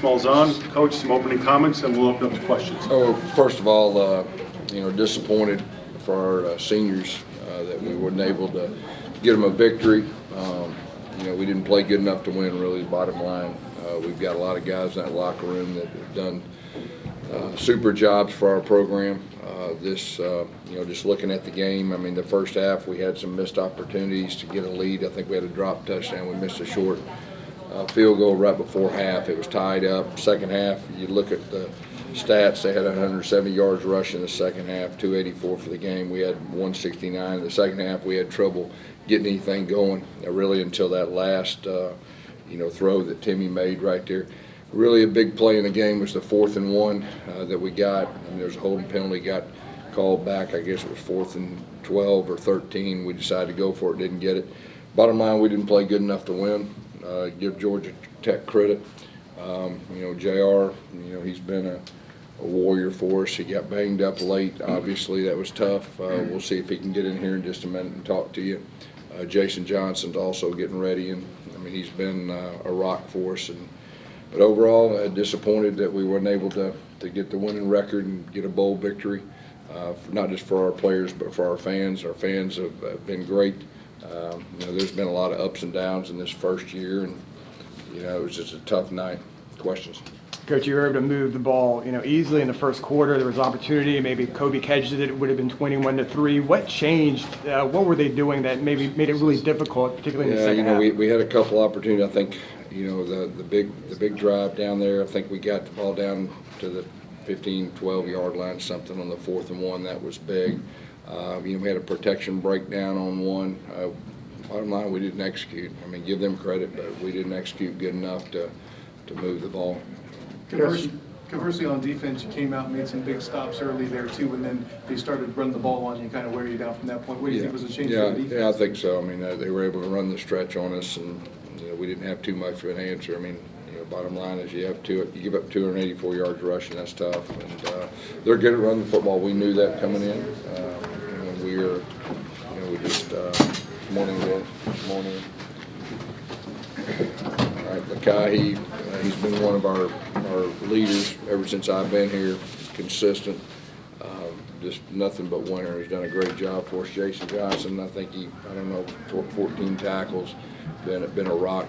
Malzahn. Coach, some opening comments, and we'll open up to questions. Oh, first of all, disappointed for our seniors that we weren't able to get them a victory. We didn't play good enough to win, really, the bottom line. We've got a lot of guys in that locker room that have done super jobs for our program. Just looking at the game, I mean, the first half we had some missed opportunities to get a lead. I think we had a drop touchdown. We missed a short field goal right before half. It was tied up. Second half, you look at the stats, they had 170 yards rushing in the second half, 284 for the game. We had 169 in the second half. We had trouble getting anything going, really, until that last throw that Timmy made right there. Really a big play in the game was the 4th and 1 that we got. And there's a holding penalty got called back. I guess it was 4th and 12 or 13. We decided to go for it, didn't get it. Bottom line, we didn't play good enough to win. Give Georgia Tech credit. JR, he's been a warrior for us. He got banged up late. Obviously, that was tough. We'll see if he can get in here in just a minute and talk to you. Jason Johnson's also getting ready, and he's been a rock for us. But overall, disappointed that we weren't able to get the winning record and get a bowl victory, not just for our players but for our fans. Our fans have been great. There's been a lot of ups and downs in this first year, and it was just a tough night. Questions? Coach, you were able to move the ball, easily in the first quarter. There was opportunity. Maybe if Kobe catches it, it would have been 21-3. What changed? What were they doing that maybe made it really difficult, particularly in the second half? We had a couple opportunities. I think the big drive down there. I think we got the ball down to the 15-12 yard line, something on the 4th and 1. That was big. We had a protection breakdown on one. Bottom line, we didn't execute. Give them credit, but we didn't execute good enough to move the ball. Conversely, on defense, you came out and made some big stops early there too, and then they started running the ball on you, kind of wear you down from that point. What do you think was a change for the defense? Yeah, I think so. They were able to run the stretch on us, and we didn't have too much of an answer. Bottom line is you give up 284 yards rushing. That's tough, and they're good at running the football. We knew that coming in. Morning. All right, Lakai, he's been one of our leaders ever since I've been here. Consistent, just nothing but winner. He's done a great job for us. Jason Johnson, I think 14 tackles, been a rock.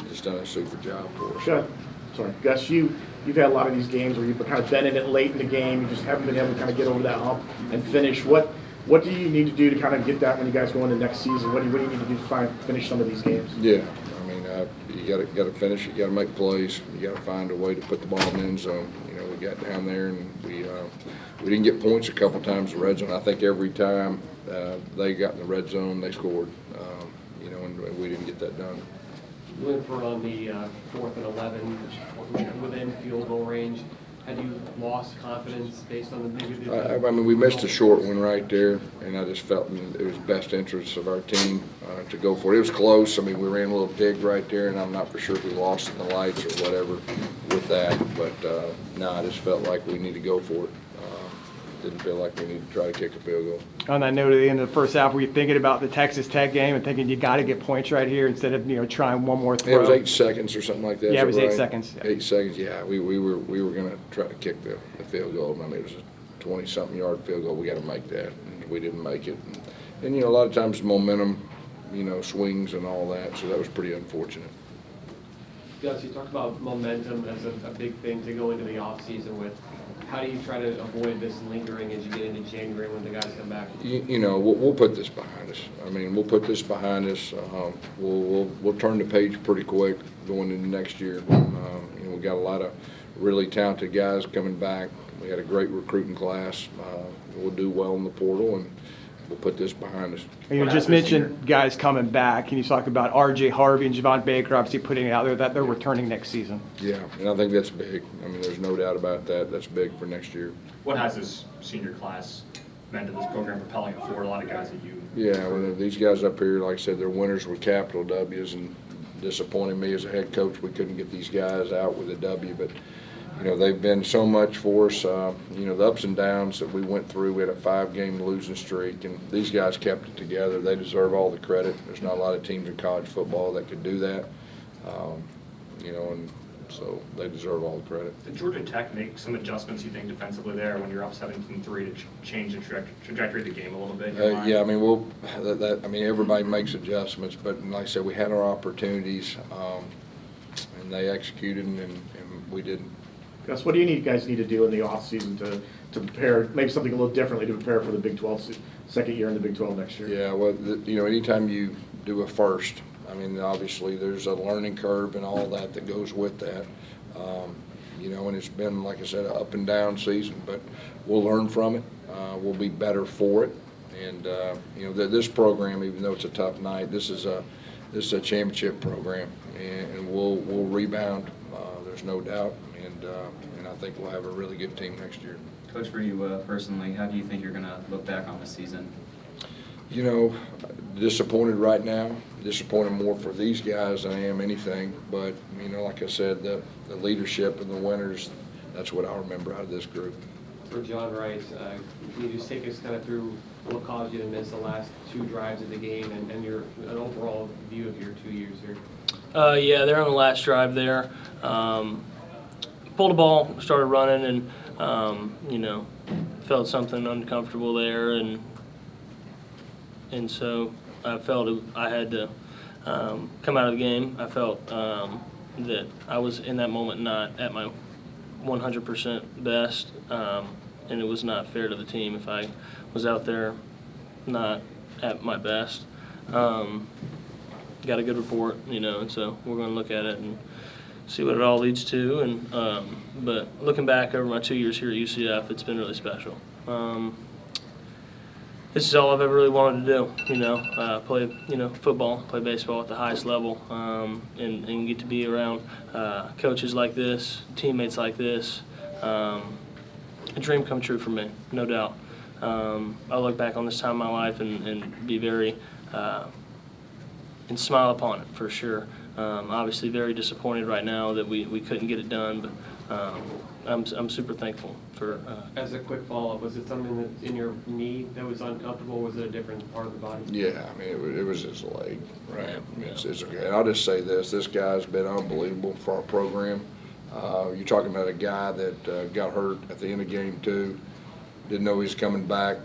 Just done a super job for us. Sure. Sorry, Gus, you've had a lot of these games where you've kind of been in it late in the game. You just haven't been able to kind of get over that hump and finish. What do you need to do to kind of get that when you guys go into next season? What do you need to do to finish some of these games? Yeah, you got to finish. You got to make plays. You got to find a way to put the ball in the end zone. We got down there and we didn't get points a couple times in the red zone. I think every time they got in the red zone, they scored. And we didn't get that done. You went for on the 4th and 11, within field goal range. Had you lost confidence based on the we missed a short one right there, and I just felt it was best interest of our team to go for it. It was close. We ran a little dig right there, and I'm not for sure if we lost in the lights or whatever with that. But I just felt like we need to go for it. Didn't feel like we needed to try to kick a field goal. On that note, at the end of the first half, were you thinking about the Texas Tech game and thinking you got to get points right here instead of trying one more throw? It was 8 seconds or something like that. Yeah, it was right? 8 seconds. Yeah. 8 seconds. Yeah, we were going to try to kick the field goal. It was a 20-something yard field goal. We got to make that, and we didn't make it. And a lot of times momentum, swings and all that. So that was pretty unfortunate. Gus, you talked about momentum as a big thing to go into the offseason with. How do you try to avoid this lingering as you get into January when the guys come back? We'll put this behind us. We'll put this behind us. We'll turn the page pretty quick going into next year. We got a lot of really talented guys coming back. We had a great recruiting class. We'll do well in the portal, and we'll put this behind us. You just mentioned guys coming back. Can you talk about R.J. Harvey and Javon Baker obviously putting it out there that they're returning next season? Yeah, and I think that's big. There's no doubt about that. That's big for next year. What has this senior class meant to this program propelling it forward? A lot of guys that you... Yeah, these guys up here, like I said, they're winners with capital W's, and disappointed me as a head coach we couldn't get these guys out with a W, but they've been so much for us. The ups and downs that we went through. We had a 5-game losing streak, and these guys kept it together. They deserve all the credit. There's not a lot of teams in college football that could do that. And So they deserve all the credit. Did Georgia Tech make some adjustments, you think, defensively there when you're up 17-3 to change the trajectory of the game a little bit? in your mind? Yeah, I mean, I mean, everybody makes adjustments, but like I said, we had our opportunities, and they executed, and we didn't. Gus, what do you guys need to do in the offseason to prepare, maybe something a little differently to prepare for the Big 12 second year in the Big 12 next year? Yeah, well, you know, anytime you do a first, I mean, obviously there's a learning curve and all that goes with that. You know, and it's been, like I said, an up and down season, but we'll learn from it. We'll be better for it. And, you know, this program, even though it's a tough night, this is a championship program, and we'll rebound. There's no doubt. And I think we'll have a really good team next year. Coach, for you personally, how do you think you're going to look back on this season? You know, disappointed right now. Disappointed more for these guys than I am anything. But, you know, like I said, the leadership and the winners, that's what I'll remember out of this group. For John Rice, can you just take us kind of through what caused you to miss the last 2 drives of the game and an overall view of your 2 years here? Yeah, they're on the last drive there. Pulled the ball, started running, and you know, felt something uncomfortable there, and so I felt I had to come out of the game. I felt that I was in that moment not at my 100% best, and it was not fair to the team if I was out there not at my best. Got a good report, you know, and so we're going to look at it and see what it all leads to. And but looking back over my 2 years here at UCF, it's been really special. This is all I've ever really wanted to do, you know, play, you know, football, play baseball at the highest level, and get to be around coaches like this, teammates like this. A dream come true for me, no doubt. I look back on this time in my life and be very and smile upon it for sure. Obviously very disappointed right now that we couldn't get it done, but I'm super thankful for. As a quick follow-up, was it something that in your knee that was uncomfortable? Was it a different part of the body? Yeah, I mean, it was his leg, right? I mean, it's okay. And I'll just say this guy's been unbelievable for our program. You're talking about a guy that got hurt at the end of game 2, didn't know he was coming back.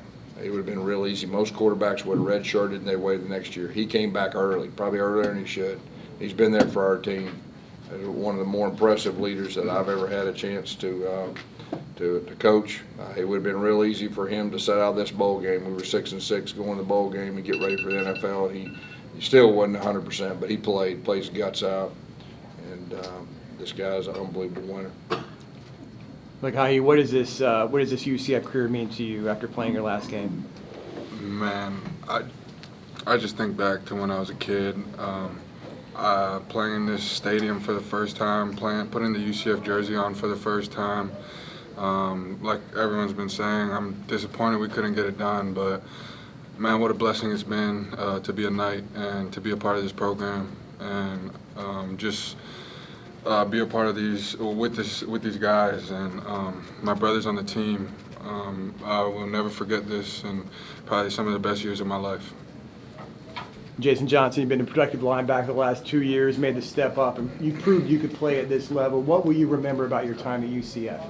It would have been real easy. Most quarterbacks would have redshirted and they waited the next year. He came back early, probably earlier than he should. He's been there for our team. One of the more impressive leaders that I've ever had a chance to coach. It would have been real easy for him to set out this bowl game. We were 6-6 going to the bowl game and get ready for the NFL. He still wasn't 100%, but he played his guts out. And this guy's an unbelievable winner. Like, Hahi, what does this UCF career mean to you after playing your last game? Man, I just think back to when I was a kid, playing in this stadium for the first time, putting the UCF jersey on for the first time. Like everyone's been saying, I'm disappointed we couldn't get it done, but man, what a blessing it's been to be a Knight and to be a part of this program, and just be a part of with these guys and my brothers on the team. I will never forget this, and probably some of the best years of my life. Jason Johnson, you've been a productive linebacker the last 2 years, made the step up, and you proved you could play at this level. What will you remember about your time at UCF?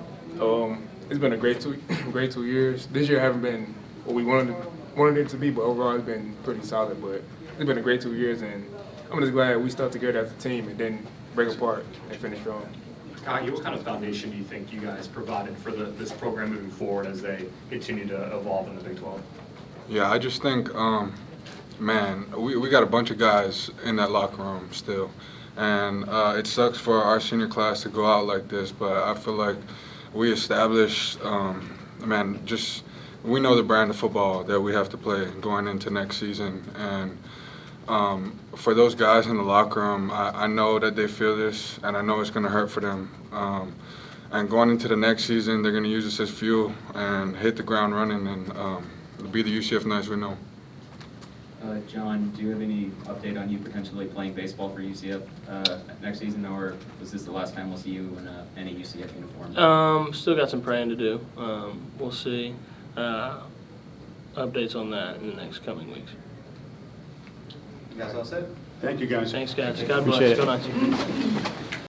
It's been a great 2 years. This year haven't been what we wanted it to be, but overall it's been pretty solid. But it's been a great 2 years, and I'm just glad we stuck together as a team and didn't break apart and finish strong. Kyle, what kind of foundation do you think you guys provided for this program moving forward as they continue to evolve in the Big 12? Yeah, I just think, man, we got a bunch of guys in that locker room still. And it sucks for our senior class to go out like this, but I feel like we established, man, just we know the brand of football that we have to play going into next season. And for those guys in the locker room, I know that they feel this, and I know it's going to hurt for them. And going into the next season, they're going to use this as fuel and hit the ground running and be the UCF Knights we know. John, do you have any update on you potentially playing baseball for UCF next season, or was this the last time we'll see you in any UCF uniform? Still got some praying to do. We'll see. Updates on that in the next coming weeks. You guys all set? Thank you, guys. Thanks, guys. God bless. Appreciate it. Go Knights.